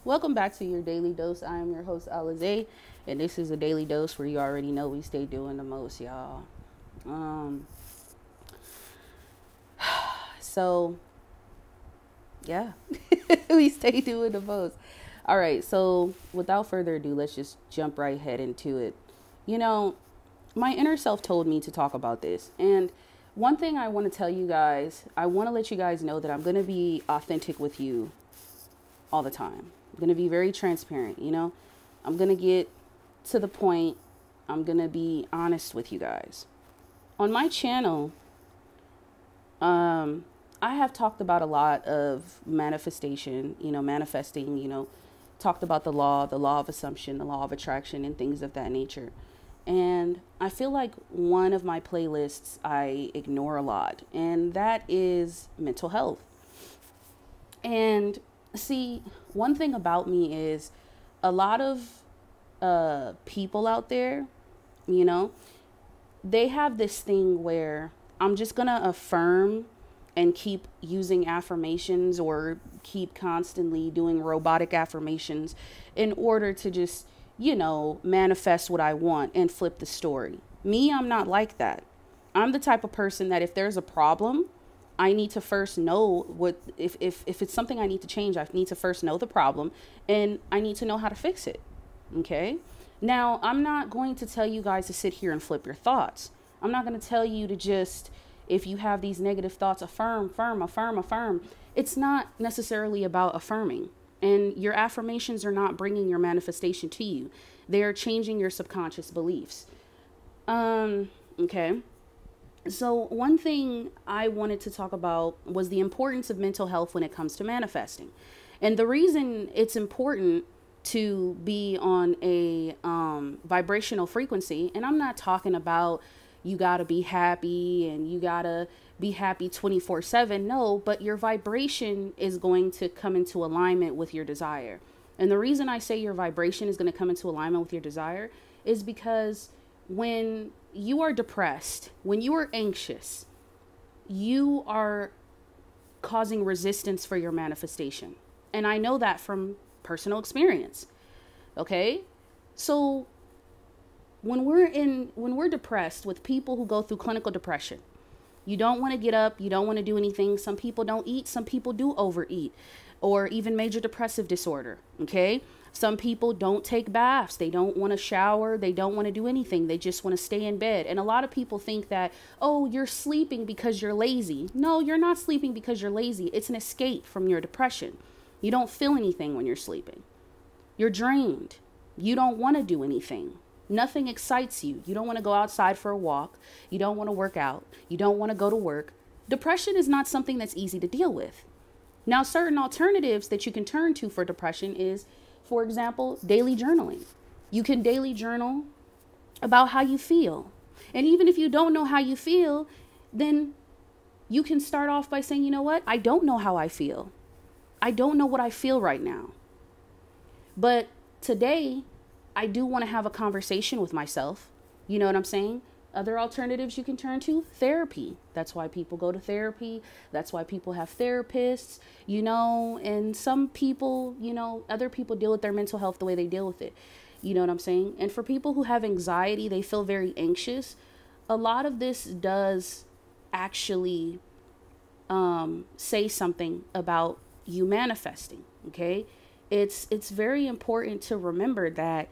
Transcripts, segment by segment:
Welcome back to your daily dose. I am your host, Alize, and this is a daily dose where you already know we stay doing the most, y'all. Um, so yeah, we stay doing the most. All right, so without further ado, let's just jump right head into it. You know, my inner self told me to talk about this, and one thing I want to tell you guys, I want to let you guys know that I'm going to be authentic with you all the time. I'm going to be very transparent, I'm going to get to the point. I'm going to be honest with you guys. On my channel, I have talked about a lot of manifestation, manifesting, talked about the law of assumption, the law of attraction, and things of that nature. And I feel like one of my playlists I ignore a lot, and that is mental health. And see, one thing about me is a lot of people out there, you know, they have this thing where I'm just going to affirm and keep using affirmations or keep constantly doing robotic affirmations in order to just, manifest what I want and flip the story. Me, I'm not like that. I'm the type of person that if there's a problem, I need to first know if it's something I need to change, I need to first know the problem and I need to know how to fix it. Okay. Now, I'm not going to tell you guys to sit here and flip your thoughts. I'm not going to tell you to just, if you have these negative thoughts, affirm. It's not necessarily about affirming. And your affirmations are not bringing your manifestation to you. They are changing your subconscious beliefs. Okay. So one thing I wanted to talk about was the importance of mental health when it comes to manifesting. And the reason it's important to be on a vibrational frequency, and I'm not talking about you got to be happy and you got to be happy 24/7. No, but your vibration is going to come into alignment with your desire. And the reason I say your vibration is going to come into alignment with your desire is because when you are depressed, when you are anxious, you are causing resistance for your manifestation. And I know that from personal experience. Okay? So when we're depressed with people who go through clinical depression, you don't want to get up, you don't want to do anything. Some people don't eat, some people do overeat, or even major depressive disorder. Okay? Some people don't take baths. They don't want to shower. They don't want to do anything. They just want to stay in bed. And a lot of people think that, oh, you're sleeping because you're lazy. No, you're not sleeping because you're lazy. It's an escape from your depression. You don't feel anything when you're sleeping. You're drained. You don't want to do anything. Nothing excites you. You don't want to go outside for a walk. You don't want to work out. You don't want to go to work. Depression is not something that's easy to deal with. Now, certain alternatives that you can turn to for depression is, for example, daily journaling. You can daily journal about how you feel. And even if you don't know how you feel, then you can start off by saying, you know what? I don't know how I feel. I don't know what I feel right now. But today, I do want to have a conversation with myself. You know what I'm saying? Other alternatives you can turn to, therapy. That's why people go to therapy. That's why people have therapists, and some people, other people deal with their mental health the way they deal with it. You know what I'm saying? And for people who have anxiety, they feel very anxious. A lot of this does actually say something about you manifesting. Okay. It's very important to remember that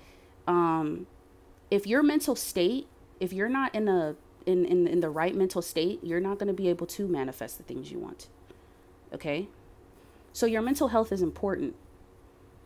if your mental state, if you're not in the right mental state, you're not going to be able to manifest the things you want. Okay? So your mental health is important.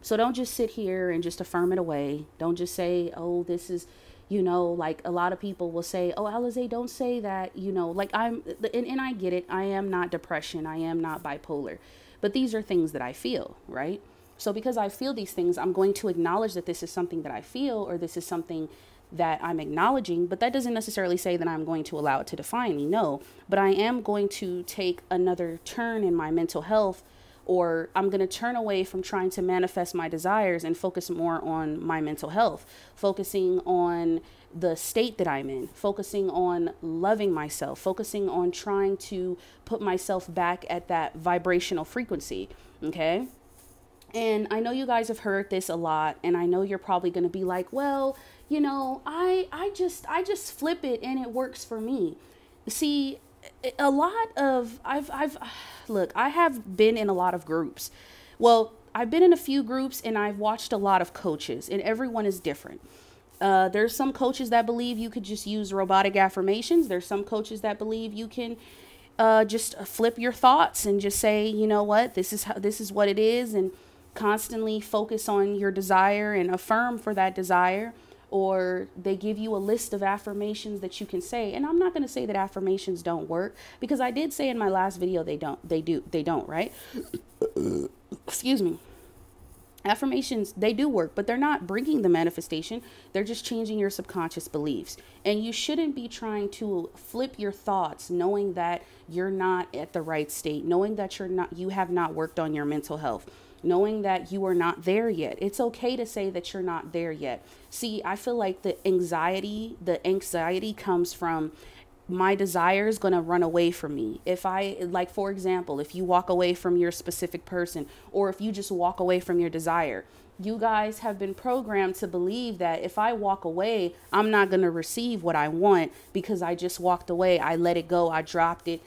So don't just sit here and just affirm it away. Don't just say, oh, this is, like a lot of people will say, oh, Alize, don't say that, like and I get it. I am not depression. I am not bipolar. But these are things that I feel, right? So because I feel these things, I'm going to acknowledge that this is something that I feel, or this is something that I'm acknowledging, but that doesn't necessarily say that I'm going to allow it to define me. No, but I am going to take another turn in my mental health, or I'm going to turn away from trying to manifest my desires and focus more on my mental health, focusing on the state that I'm in, focusing on loving myself, focusing on trying to put myself back at that vibrational frequency. Okay. And I know you guys have heard this a lot, and I know you're probably going to be like, well, I just flip it and it works for me. See, a lot of I've look, I have been in a lot of groups. Well, I've been in a few groups and I've watched a lot of coaches, and everyone is different. There's some coaches that believe you could just use robotic affirmations. There's some coaches that believe you can just flip your thoughts and just say, you know what, this is what it is, and constantly focus on your desire and affirm for that desire. Or they give you a list of affirmations that you can say. And I'm not going to say that affirmations don't work, because I did say in my last video they don't, right? Excuse me. Affirmations, they do work, but they're not bringing the manifestation. They're just changing your subconscious beliefs. And you shouldn't be trying to flip your thoughts knowing that you're not at the right state, knowing that you have not worked on your mental health, knowing that you are not there yet. It's okay to say that you're not there yet. See, I feel like the anxiety comes from my desire is going to run away from me. If I, like, for example, if you walk away from your specific person, or if you just walk away from your desire, you guys have been programmed to believe that if I walk away, I'm not going to receive what I want because I just walked away. I let it go. I dropped it.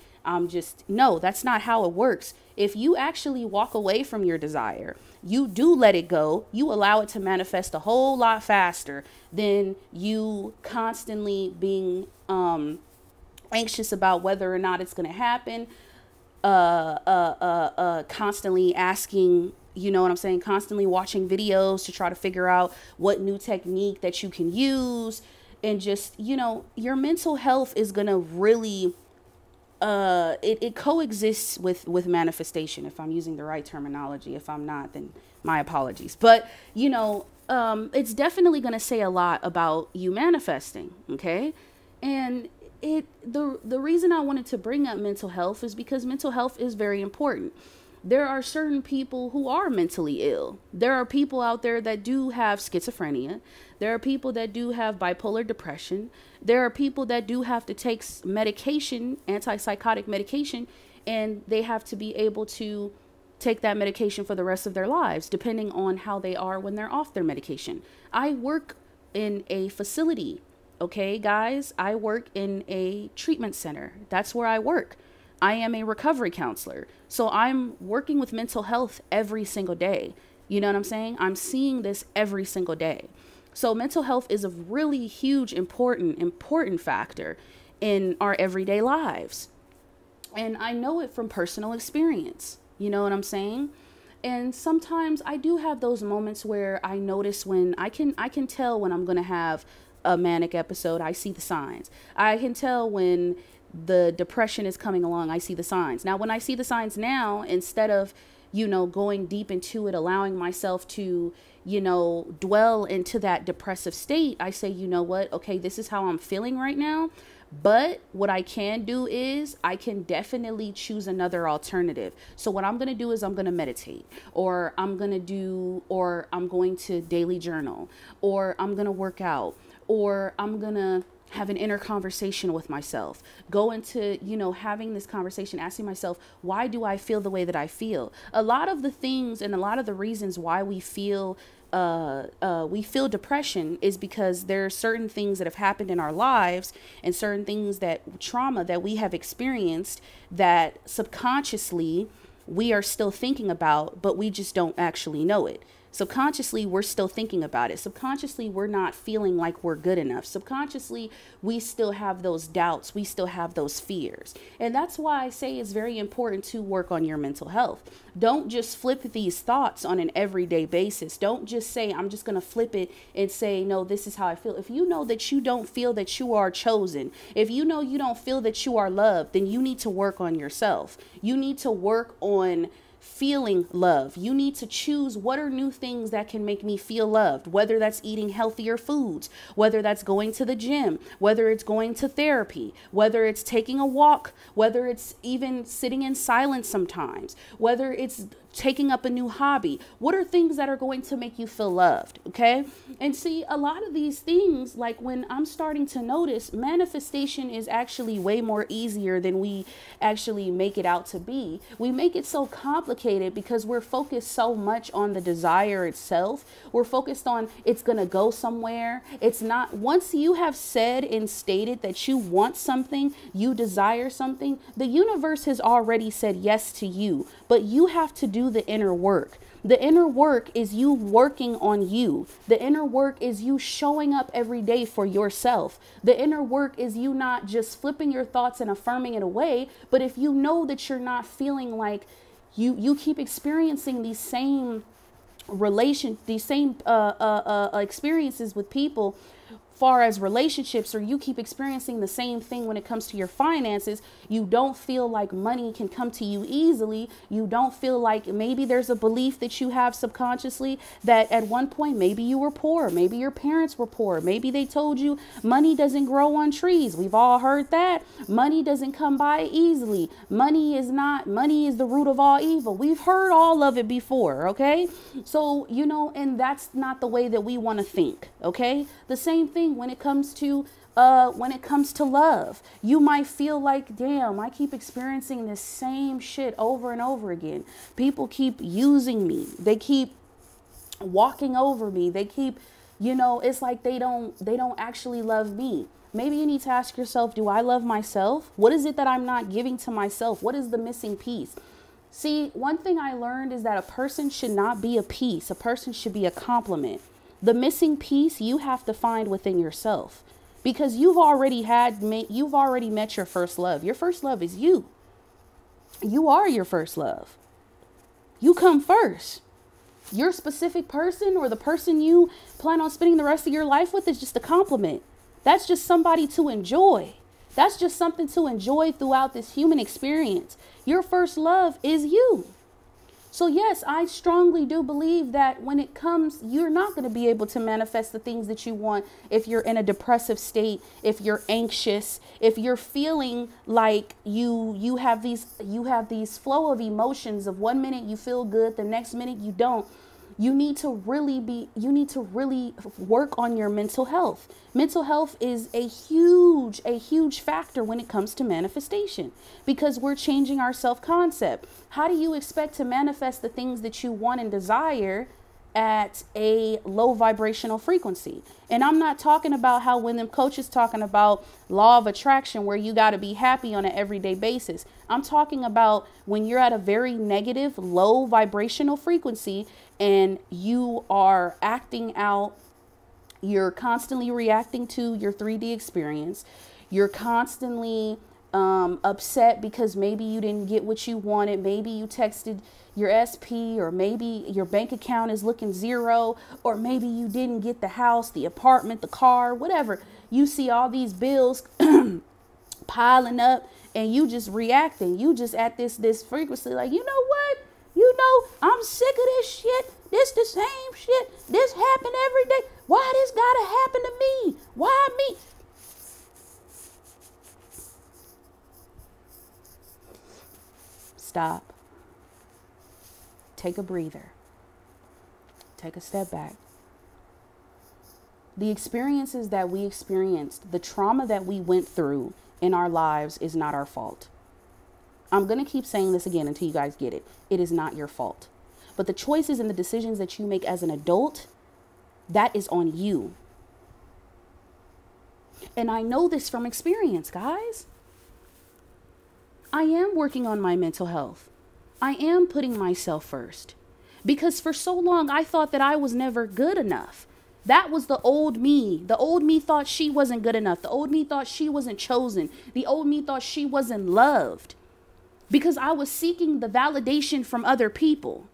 No, that's not how it works. If you actually walk away from your desire, you do let it go, you allow it to manifest a whole lot faster than you constantly being anxious about whether or not it's going to happen, constantly asking, you know what I'm saying, constantly watching videos to try to figure out what new technique that you can use. And just, your mental health is going to really it coexists with manifestation, if I'm using the right terminology. If I'm not, then my apologies. But it's definitely going to say a lot about you manifesting. Okay. And the reason I wanted to bring up mental health is because mental health is very important. There are certain people who are mentally ill. There are people out there that do have schizophrenia. There are people that do have bipolar depression. There are people that do have to take medication, antipsychotic medication, and they have to be able to take that medication for the rest of their lives, depending on how they are when they're off their medication. I work in a facility. Okay, guys, I work in a treatment center. That's where I work. I am a recovery counselor. So I'm working with mental health every single day. You know what I'm saying? I'm seeing this every single day. So mental health is a really huge, important factor in our everyday lives. And I know it from personal experience. You know what I'm saying? And sometimes I do have those moments where I notice when I can tell when I'm going to have a manic episode. I see the signs. I can tell when the depression is coming along. I see the signs. Now, when I see the signs now, instead of, going deep into it, allowing myself to, dwell into that depressive state, I say, you know what? Okay, this is how I'm feeling right now. But what I can do is I can definitely choose another alternative. So what I'm going to do is I'm going to meditate, or I'm going to daily journal, or I'm going to work out, or I'm going to have an inner conversation with myself, go into, having this conversation, asking myself, why do I feel the way that I feel? A lot of the things and a lot of the reasons why we feel depression is because there are certain things that have happened in our lives and certain things trauma that we have experienced that subconsciously we are still thinking about, but we just don't actually know it. Subconsciously, we're still thinking about it. Subconsciously, we're not feeling like we're good enough. Subconsciously, we still have those doubts. We still have those fears. And that's why I say it's very important to work on your mental health. Don't just flip these thoughts on an everyday basis. Don't just say, I'm just going to flip it and say, no, this is how I feel. If you know that you don't feel that you are chosen, if you know you don't feel that you are loved, then you need to work on yourself. You need to work on feeling love. You need to choose what are new things that can make me feel loved, whether that's eating healthier foods, whether that's going to the gym, whether it's going to therapy, whether it's taking a walk, whether it's even sitting in silence sometimes, whether it's taking up a new hobby? What are things that are going to make you feel loved? Okay. And see, a lot of these things, like when I'm starting to notice, manifestation is actually way more easier than we actually make it out to be. We make it so complicated because we're focused so much on the desire itself. We're focused on it's going to go somewhere. It's not. Once you have said and stated that you want something, you desire something, the universe has already said yes to you, but you have to do the inner work. The inner work is you working on you. The inner work is you showing up every day for yourself. The inner work is you not just flipping your thoughts and affirming it away, but if you know that you're not feeling like you keep experiencing these same experiences with people, far as relationships, or you keep experiencing the same thing when it comes to your finances, you don't feel like money can come to you easily. You don't feel like maybe there's a belief that you have subconsciously that at one point, maybe you were poor. Maybe your parents were poor. Maybe they told you money doesn't grow on trees. We've all heard that. Money doesn't come by easily. Money is the root of all evil. We've heard all of it before. Okay. So, and that's not the way that we want to think. Okay. The same thing when it comes to love. You might feel like, damn, I keep experiencing this same shit over and over again. People keep using me. They keep walking over me. They keep, it's like they don't actually love me. Maybe you need to ask yourself, do I love myself? What is it that I'm not giving to myself? What is the missing piece? See, one thing I learned is that a person should not be a piece. A person should be a complement. The missing piece you have to find within yourself, because you've already met your first love. Your first love is you. You are your first love. You come first. Your specific person, or the person you plan on spending the rest of your life with, is just a compliment. That's just somebody to enjoy. That's just something to enjoy throughout this human experience. Your first love is you. So yes, I strongly do believe that when it comes, you're not going to be able to manifest the things that you want if you're in a depressive state, if you're anxious, if you're feeling like you have these flow of emotions of 1 minute you feel good, the next minute you don't. You need to really work on your mental health. Mental health is a huge factor when it comes to manifestation, because we're changing our self-concept. How do you expect to manifest the things that you want and desire at a low vibrational frequency? And I'm not talking about how when them coaches talking about law of attraction, where you got to be happy on an everyday basis. I'm talking about when you're at a very negative, low vibrational frequency and you are acting out, you're constantly reacting to your 3D experience. You're constantly upset because maybe you didn't get what you wanted. Maybe you texted your SP, or maybe your bank account is looking zero, or maybe you didn't get the house, the apartment, the car, whatever. You see all these bills piling up and you just reacting. You just at this frequency like, you know what? I'm sick of this shit. This the same shit. This happen every day. Why this gotta happen to me? Why me? Stop. Take a breather. Take a step back. The experiences that we experienced, the trauma that we went through in our lives is not our fault. I'm going to keep saying this again until you guys get it. It is not your fault. But the choices and the decisions that you make as an adult, that is on you. And I know this from experience, guys. I am working on my mental health. I am putting myself first. Because for so long, I thought that I was never good enough. That was the old me. The old me thought she wasn't good enough. The old me thought she wasn't chosen. The old me thought she wasn't loved. Because I was seeking the validation from other people.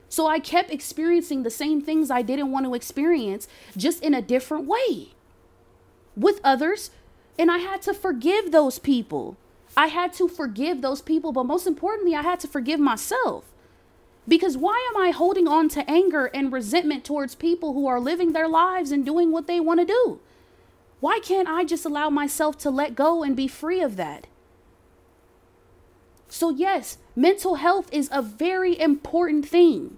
So I kept experiencing the same things I didn't want to experience, just in a different way with others. And I had to forgive those people. But most importantly, I had to forgive myself. Because why am I holding on to anger and resentment towards people who are living their lives and doing what they want to do? Why can't I just allow myself to let go and be free of that? So yes, Mental health is a very important thing.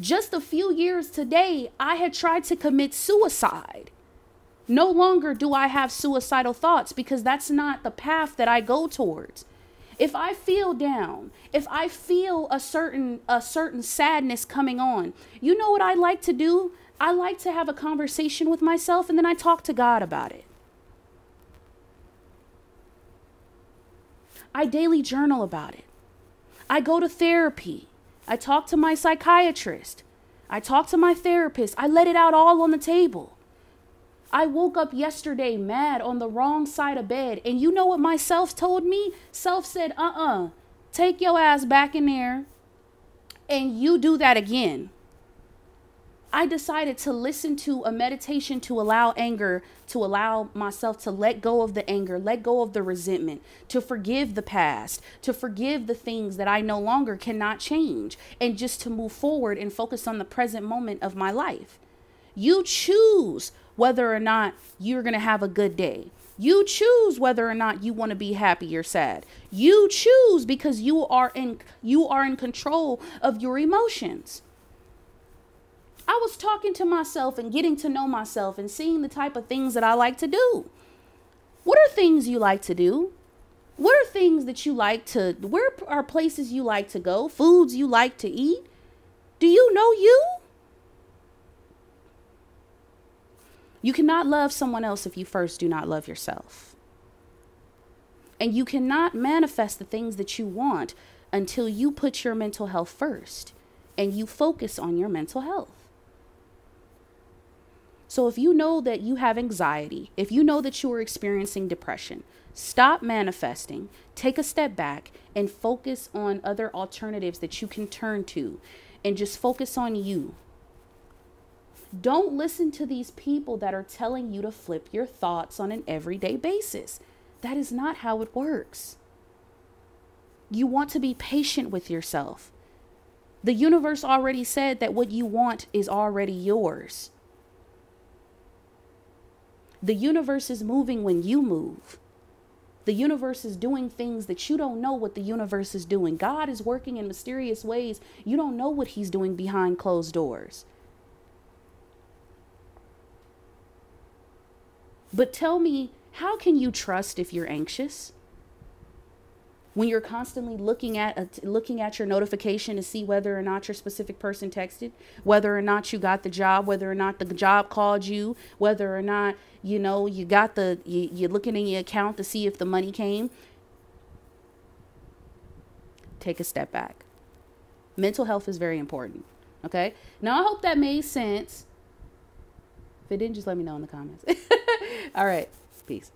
Just a few years today, I had tried to commit suicide. No longer do I have suicidal thoughts because that's not the path that I go towards. If I feel down, if I feel a certain sadness coming on, you know what I like to do? I like to have a conversation with myself and then I talk to God about it. I daily journal about it. I go to therapy. I talk to my psychiatrist. I talk to my therapist. I let it out all on the table. I woke up yesterday mad on the wrong side of bed. And you know what my self told me? Self said, take your ass back in there and you do that again. I decided to listen to a meditation to allow anger, to allow myself to let go of the anger, let go of the resentment, to forgive the past, to forgive the things that I no longer cannot change, and just to move forward and focus on the present moment of my life. You choose whether or not you're going to have a good day. You choose whether or not you want to be happy or sad. You choose because you are in control of your emotions. I was talking to myself and getting to know myself and seeing the type of things that I like to do. What are things you like to do? What are things that you like to, where are places you like to go? Foods you like to eat? Do you know you? You cannot love someone else if you first do not love yourself. And you cannot manifest the things that you want until you put your mental health first and you focus on your mental health. So if you know that you have anxiety, if you know that you are experiencing depression, stop manifesting, take a step back and focus on other alternatives that you can turn to and just focus on you. Don't listen to these people that are telling you to flip your thoughts on an everyday basis. That is not how it works. You want to be patient with yourself. The universe already said that what you want is already yours. The universe is moving when you move. The universe is doing things that you don't know what the universe is doing. God is working in mysterious ways. You don't know what he's doing behind closed doors. But tell me, how can you trust if you're anxious? When you're constantly looking at your notification to see whether or not your specific person texted, whether or not you got the job, whether or not the job called you, whether or not, you got you're looking in your account to see if the money came. Take a step back. Mental health is very important. Okay. Now, I hope that made sense. If it didn't, just let me know in the comments. All right. Peace.